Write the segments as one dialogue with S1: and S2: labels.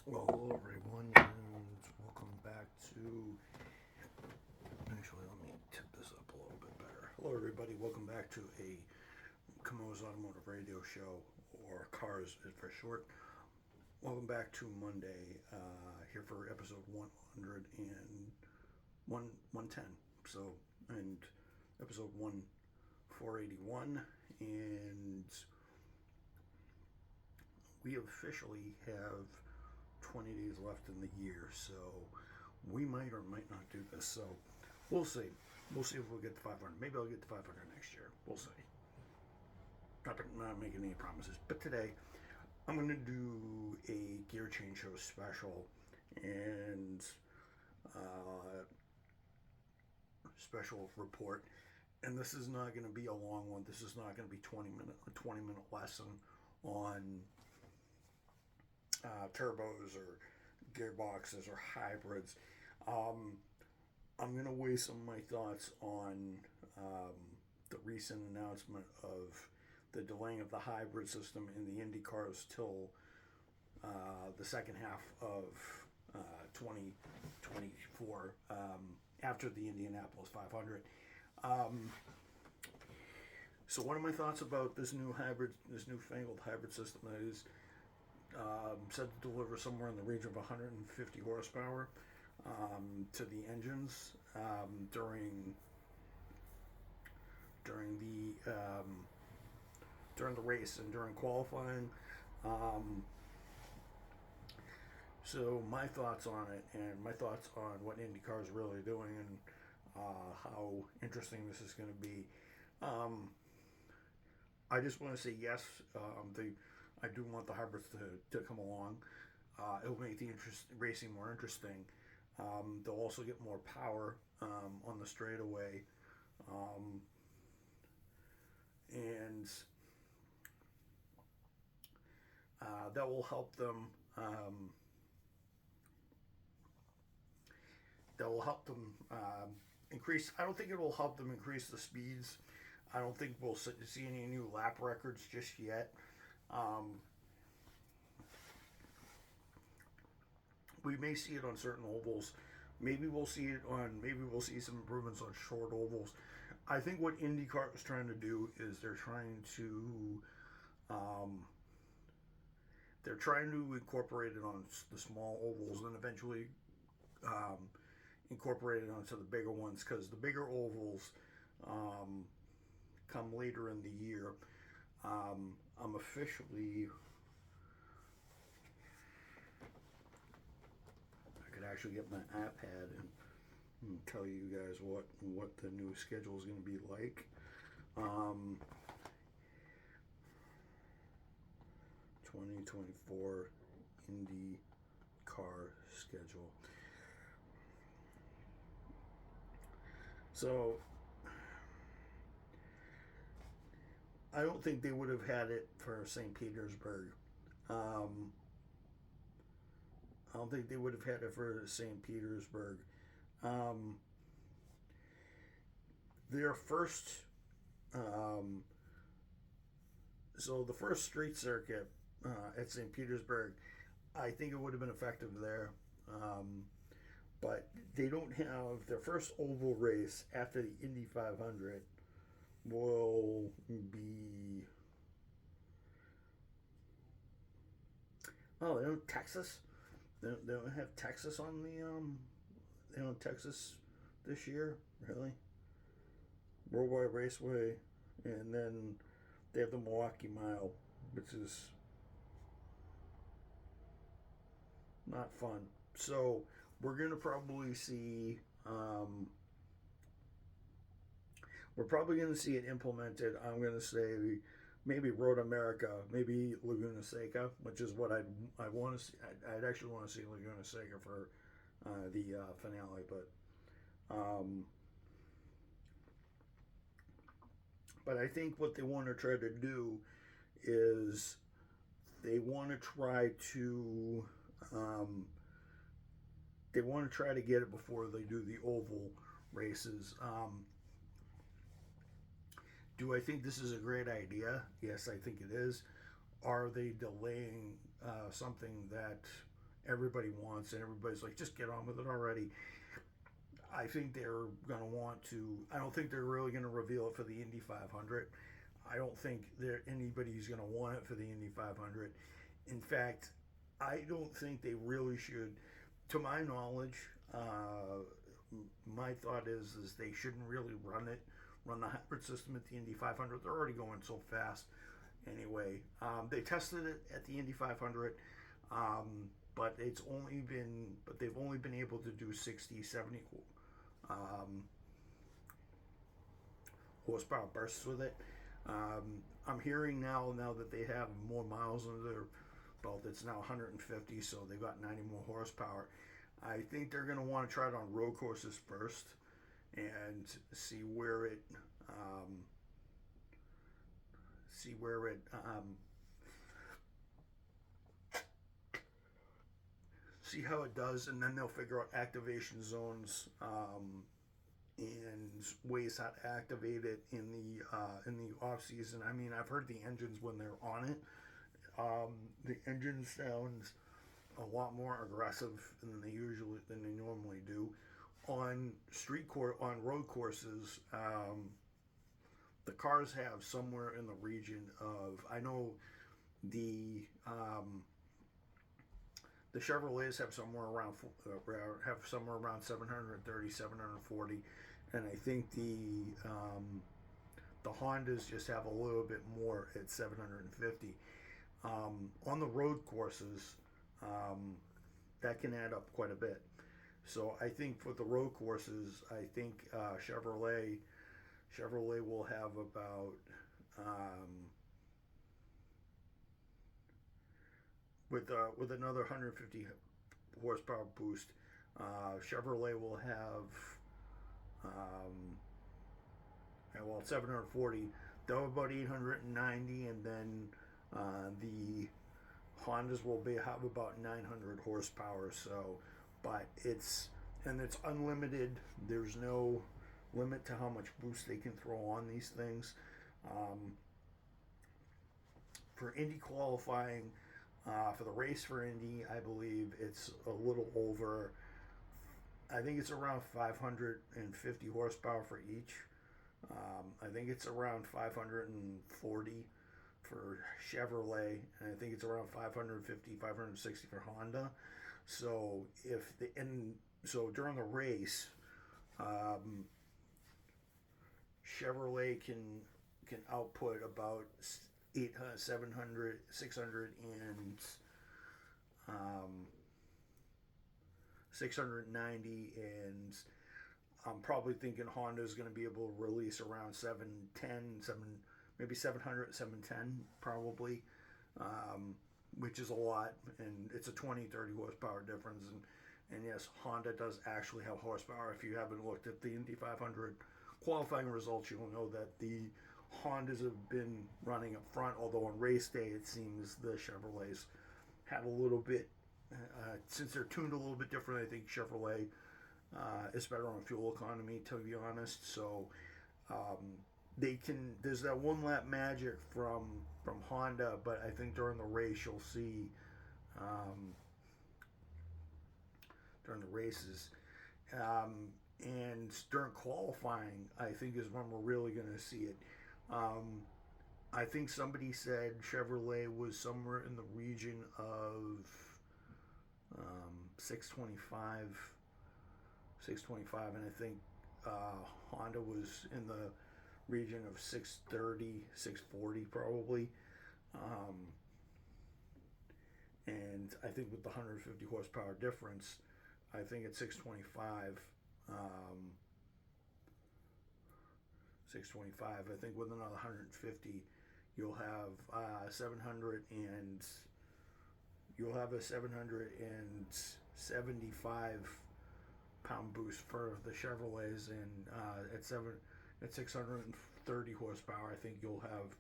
S1: Well, hello everyone, and welcome back to. Actually, let me tip this up a little bit better. Hello, everybody. Welcome back to a Kamo's Automotive Radio Show, or Cars for short. Welcome back to Monday, here for episode 110. So, and episode 481, and we officially have 20 days left in the year, so we might or might not do this. So we'll see. We'll see if we'll get to 500. Maybe I'll get to 500 next year. We'll see. Not making any promises. But today, I'm going to do a gear change show special and special report. And this is not going to be a long one. This is not going to be a 20-minute lesson on turbos or gearboxes or hybrids. I'm going to weigh some of my thoughts on the recent announcement of the delaying of the hybrid system in the Indy cars till the second half of 2024, after the Indianapolis 500. So one of my thoughts about this newfangled hybrid system that is said to deliver somewhere in the region of 150 horsepower to the engines during the race and during qualifying. So my thoughts on it, and my thoughts on what IndyCar is really doing, and how interesting this is going to be. I just want to say yes. I do want the hybrids to come along. It'll make the racing more interesting. They'll also get more power on the straightaway, and that will help them. Increase. I don't think it will help them increase the speeds. I don't think we'll see any new lap records just yet. We may see it on certain ovals. Maybe we'll see some improvements on short ovals. I think what IndyCar is trying to do is they're trying to incorporate it on the small ovals and eventually incorporate it onto the bigger ones, because the bigger ovals come later in the year. I'm officially. I could actually get my iPad and tell you guys what the new schedule is going to be like. 2024 Indy car schedule. So I don't think they would have had it for St. Petersburg. I don't think they would have had it for St. Petersburg. Their first, so the first street circuit at St. Petersburg, I think it would have been effective there. But they don't have their first oval race after the Indy 500 will be. Oh, they don't Texas. They don't have Texas on the They don't have Texas this year, really. Worldwide Raceway, and then they have the Milwaukee Mile, which is not fun. So we're gonna probably see. We're probably going to see it implemented. I'm going to say maybe Road America, maybe Laguna Seca, which is what I want to see. I'd actually want to see Laguna Seca for the finale, but I think what they want to try to do is they want to try to get it before they do the oval races. Do I think this is a great idea? Yes, I think it is. Are they delaying something that everybody wants, and everybody's like, just get on with it already. I think they're going to want to. I don't think they're really going to reveal it for the Indy 500. I don't think anybody's going to want it for the Indy 500. In fact, I don't think they really should. To my knowledge, my thought is they shouldn't really run the hybrid system at the Indy 500. They're already going so fast. Anyway, they tested it at the Indy 500, but they've only been able to do 60, 70 horsepower bursts with it. I'm hearing now that they have more miles under their belt. It's now 150, so they've got 90 more horsepower. I think they're going to want to try it on road courses first and see where it see how it does, and then they'll figure out activation zones and ways how to activate it in the off season. I mean, I've heard the engines when they're on it. The engine sounds a lot more aggressive than they normally do. On road courses, the cars have somewhere in the region of, I know the Chevrolets have somewhere around 730, 740, and I think the Hondas just have a little bit more at 750. On the road courses, that can add up quite a bit. So I think for the road courses, I think Chevrolet will have about with another 150 horsepower boost. Chevrolet will have 740. They'll have about 890, and then the Hondas will have about 900 horsepower. So, but it's unlimited. There's no limit to how much boost they can throw on these things. For Indy qualifying, for the race for Indy, I believe it's a little over. I think it's around 550 horsepower for each. I think it's around 540 for Chevrolet, and I think it's around 550, 560 for Honda. So during the race, Chevrolet can output about 700, 600, and 690, and I'm probably thinking Honda is going to be able to release around 710, maybe 700, 710 probably, which is a lot, and it's a 20, 30 horsepower difference. And yes, Honda does actually have horsepower. If you haven't looked at the Indy 500 qualifying results, you'll know that the Hondas have been running up front, although on race day it seems the Chevrolets had a little bit, since they're tuned a little bit different. I think Chevrolet is better on fuel economy, to be honest. So there's that one lap magic from Honda, but I think during the race you'll see during the races. And during qualifying, I think is when we're really going to see it. I think somebody said Chevrolet was somewhere in the region of 625, and I think Honda was in the region of 630, 640 probably. And I think with the 150 horsepower difference, I think at 625, I think with another 150, you'll have 700, and you'll have a 775 pound boost for the Chevrolets, and at 630 horsepower, I think you'll have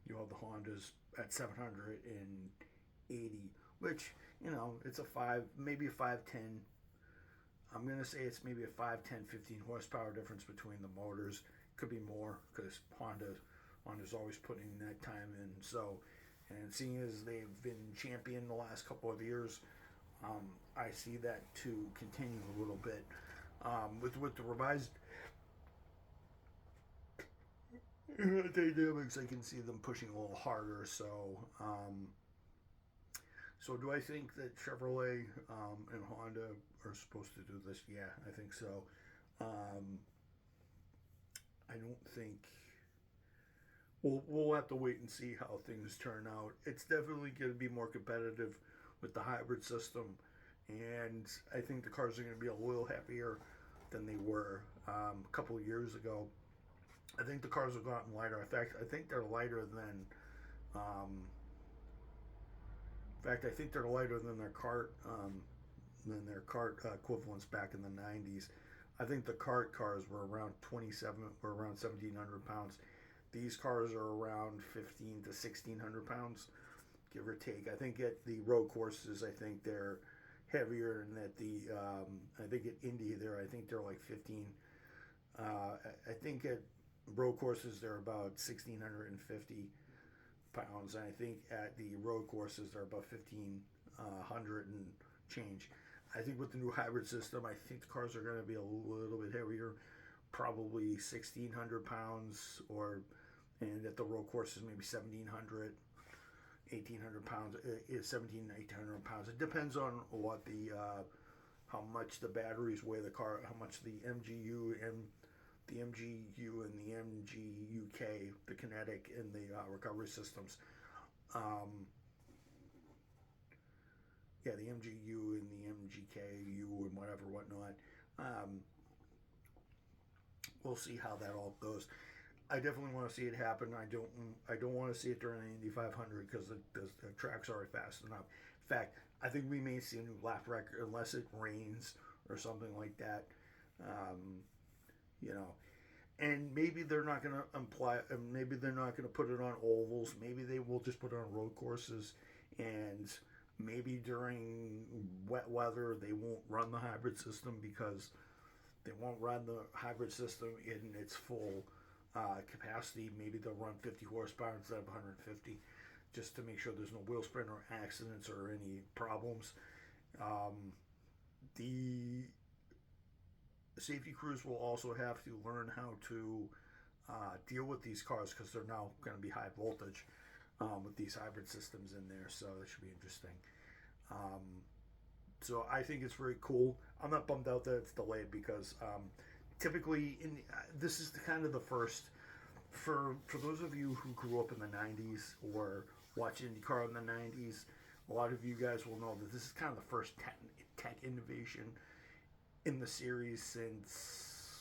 S1: the Hondas at 780, which, it's maybe a 510. I'm going to say it's maybe a 5, 10, 15 horsepower difference between the motors. Could be more, because Honda's always putting that time in. So And seeing as they've been champion the last couple of years, I see that to continue a little bit. With the revised dynamics, I can see them pushing a little harder. So do I think that Chevrolet and Honda are supposed to do this? Yeah, I think so. I don't think we'll have to wait and see how things turn out. It's definitely going to be more competitive with the hybrid system, and I think the cars are going to be a little heavier than they were a couple of years ago. I think the cars have gotten lighter. In fact, I think they're lighter than. I think they're lighter than their kart equivalents back in the '90s. I think the kart cars were around 1,700 pounds. These cars are around 15 to 1,600 pounds, give or take. I think at the road courses, I think they're heavier, and at I think at Indy I think they're like 15. I think at road courses they're about 1,650 pounds, and I think at the road courses they're about 1,500 and change. I think with the new hybrid system, I think the cars are going to be a little bit heavier, probably 1,600 pounds, and at the road courses maybe 1,700, 1,800 pounds, 1,800 pounds. It depends on what how much the batteries weigh the car, how much the MGU and the MGUK, the kinetic and the recovery systems. The MGU and the MGKU and whatnot. We'll see how that all goes. I definitely want to see it happen. I don't want to see it during the Indy 500 because the track's already fast enough. In fact, I think we may see a new lap record unless it rains or something like that. And maybe they're not going to maybe they're not going to put it on ovals. Maybe they will just put it on road courses, and maybe during wet weather they won't run the hybrid system because they won't run the hybrid system in its full capacity. Maybe they'll run 50 horsepower instead of 150, just to make sure there's no wheel spin or accidents or any problems. The safety crews will also have to learn how to deal with these cars because they're now going to be high voltage with these hybrid systems in there, so that should be interesting. So I think it's very cool. I'm not bummed out that it's delayed because typically this is the first for those of you who grew up in the 90s or watched IndyCar in the 90s. A lot of you guys will know that this is kind of the first tech innovation in the series since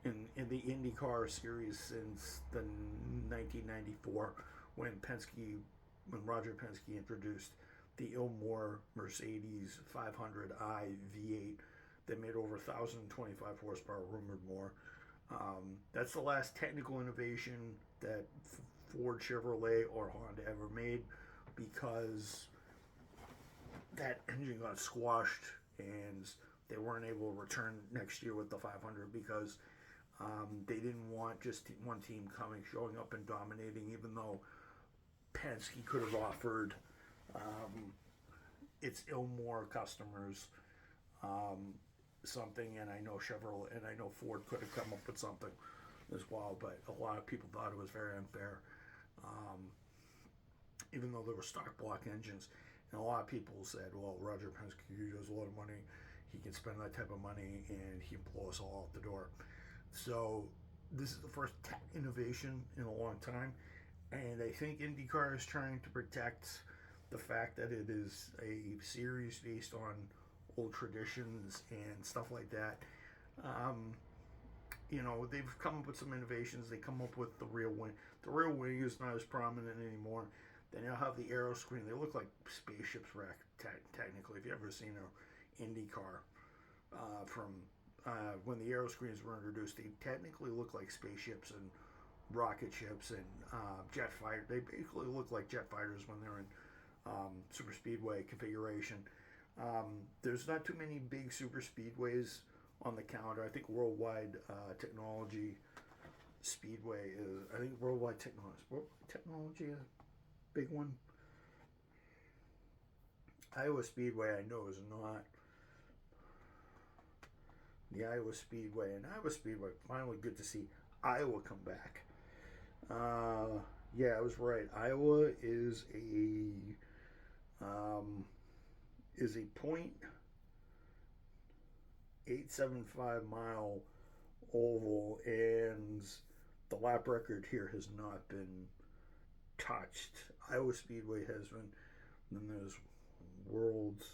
S1: in the IndyCar series since the 1994 when Roger Penske introduced the Ilmor Mercedes 500i V8 that made over 1,025 horsepower, rumored more. That's the last technical innovation that Ford, Chevrolet, or Honda ever made, because that engine got squashed and they weren't able to return next year with the 500 because they didn't want just one team showing up and dominating, even though Penske could have offered its Ilmor customers something, and I know Chevrolet and I know Ford could have come up with something as well, but a lot of people thought it was very unfair, even though there were stock block engines. And a lot of people said, well, Roger Penske has a lot of money, he can spend that type of money and he can blow us all out the door. So this is the first tech innovation in a long time, and I think IndyCar is trying to protect the fact that it is a series based on old traditions and stuff like that. They've come up with some innovations. They come up with the rear wing. The rear wing is not as prominent anymore. They now have the aero screen. They look like spaceships, technically. If you've ever seen an Indy car from when the aero screens were introduced, they technically look like spaceships and rocket ships and jet fighter. They basically look like jet fighters when they're in super speedway configuration. There's not too many big super speedways on the calendar. I think Worldwide Technology Speedway is. I think Worldwide Technology is big one. Iowa Speedway, I know, is not the Iowa Speedway. And Iowa Speedway, finally good to see Iowa come back. Yeah, I was right. Iowa is a 0.875 mile oval, and the lap record here has not been touched. Iowa Speedway has been. Then there's World.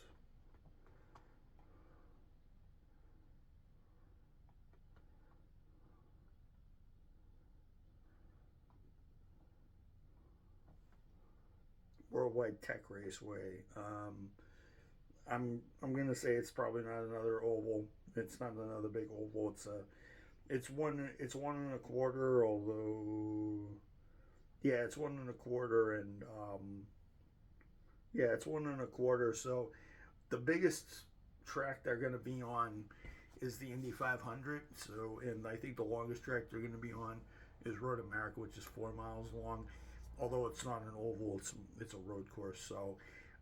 S1: Worldwide Tech Raceway. I'm gonna say it's probably not another oval. It's not another big oval. It's one and a quarter. Although, yeah, it's 1 1/4, and yeah, it's 1 1/4. So the biggest track they're gonna be on is the Indy 500. So, and I think the longest track they're gonna be on is Road America, which is 4 miles long. Although it's not an oval, it's a road course. So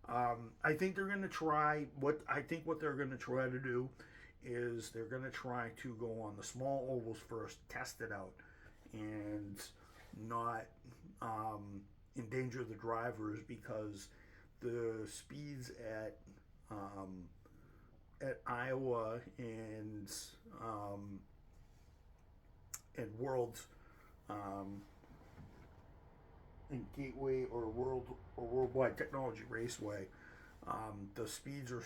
S1: I think they're going to try what they're going to try to do is they're going to try to go on the small ovals first, test it out, and not endanger the drivers, because the speeds at Iowa and World in Gateway or Worldwide Technology Raceway, the speeds are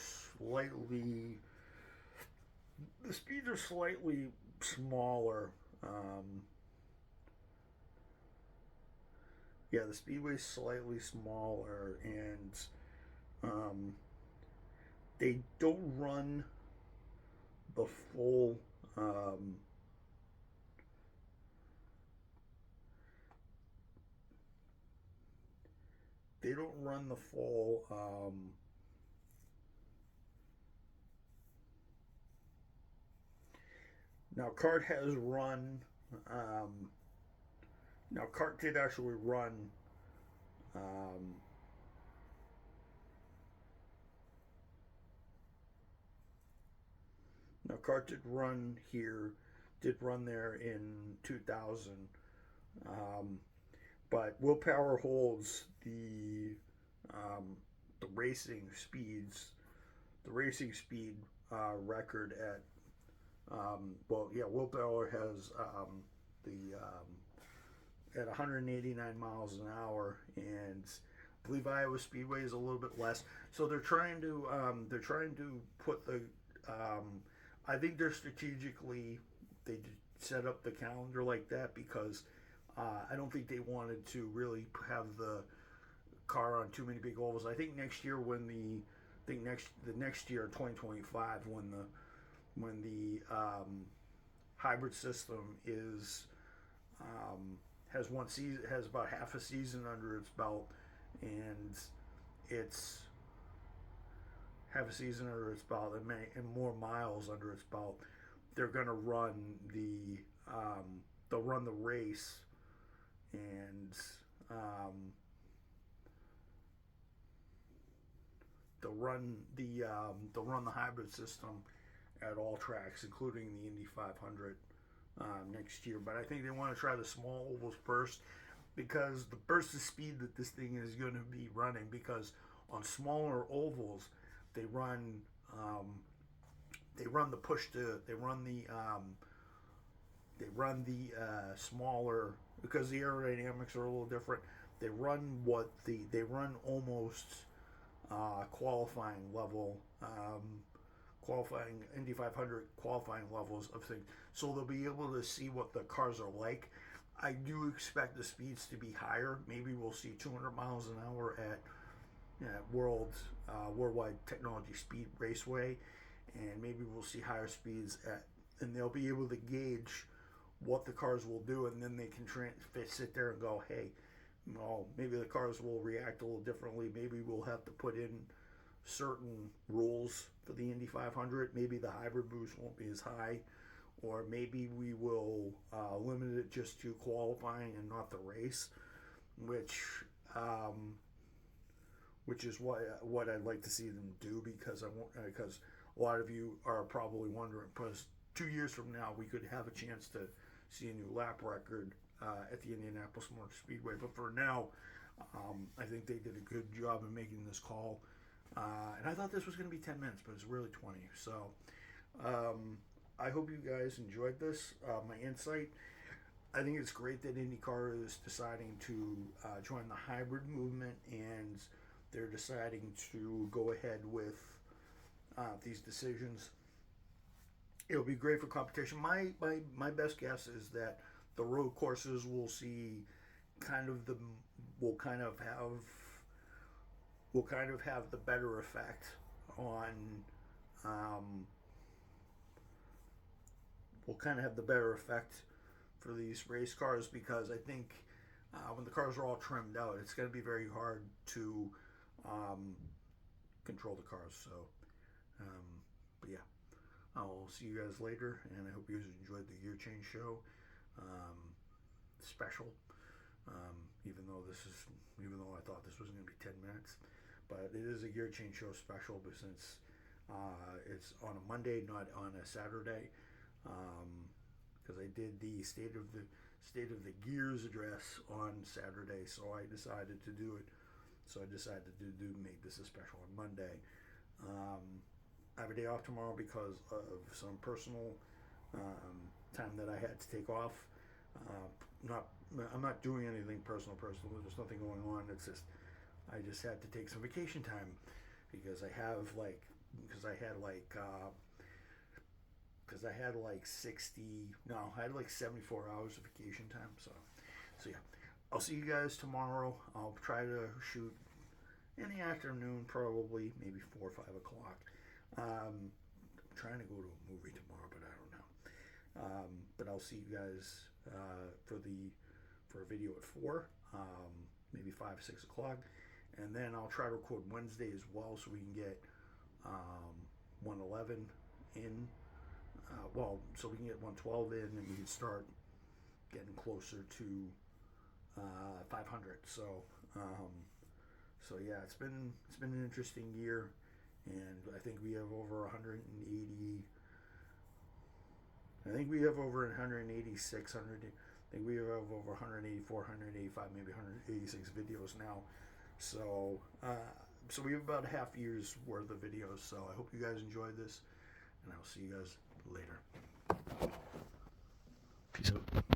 S1: slightly smaller. Yeah, the speedway's slightly smaller, and they don't run the full. They don't run the full. Now, CART has run. Now, CART did actually run. Now, CART did run here, did run there in 2000. But Willpower holds the racing speeds, the racing speed record at Willpower has at 189 miles an hour, and I believe Iowa Speedway is a little bit less. So they're trying to put the I think they're strategically they set up the calendar like that because I don't think they wanted to really have the car on too many big ovals. I think next year the next year 2025 when the hybrid system is has one season, has about half a season under its belt, and it's half a season under its belt and more miles under its belt. They're gonna run they'll run the race, and they'll run the hybrid system at all tracks, including the Indy 500 next year. But I think they want to try the small ovals first, because the burst of speed that this thing is going to be running, because on smaller ovals they run the push to they run the smaller, because the aerodynamics are a little different. They run almost qualifying level, qualifying Indy 500 qualifying levels of things. So they'll be able to see what the cars are like. I do expect the speeds to be higher. Maybe we'll see 200 miles an hour at Worldwide Technology Speed Raceway, and maybe we'll see higher speeds and they'll be able to gauge what the cars will do, and then they can sit there and go, hey, well, maybe the cars will react a little differently. Maybe we'll have to put in certain rules for the Indy 500. Maybe the hybrid boost won't be as high, or maybe we will limit it just to qualifying and not the race, which which is what I'd like to see them do, because because a lot of you are probably wondering, because 2 years from now we could have a chance to see a new lap record at the Indianapolis Motor Speedway. But for now, I think they did a good job in making this call. And I thought this was going to be 10 minutes, but it's really 20. So I hope you guys enjoyed this, my insight. I think it's great that IndyCar is deciding to join the hybrid movement, and they're deciding to go ahead with these decisions. It'll be great for competition. My best guess is that the road courses will see will kind of have the better effect on will kind of have the better effect for these race cars, because I think when the cars are all trimmed out, it's going to be very hard to control the cars. So, but yeah, I'll see you guys later, and I hope you guys enjoyed the year change show special. Even though I thought this was going to be 10 minutes, but it is a year change show special, but since it's on a Monday, not on a Saturday, because I did the state of the gears address on Saturday, so I decided to do it. So I decided to make this a special on Monday. I have a day off tomorrow because of some personal time that I had to take off. I'm not doing anything personal. There's nothing going on. It's just I just had to take some vacation time because I had like 74 hours of vacation time. So yeah, I'll see you guys tomorrow. I'll try to shoot in the afternoon, probably maybe 4 or 5 o'clock. I'm trying to go to a movie tomorrow, but I don't know. But I'll see you guys for a video at 4, maybe 5, 6 o'clock, and then I'll try to record Wednesday as well, so we can get 111 in. So we can get 112 in, and we can start getting closer to 500. So yeah, it's been an interesting year, and I think we have over 180. I think we have over 186. I think we have over 184, 185, maybe 186 videos now. So we have about a half year's worth of videos. So I hope you guys enjoyed this, and I'll see you guys later. Peace out.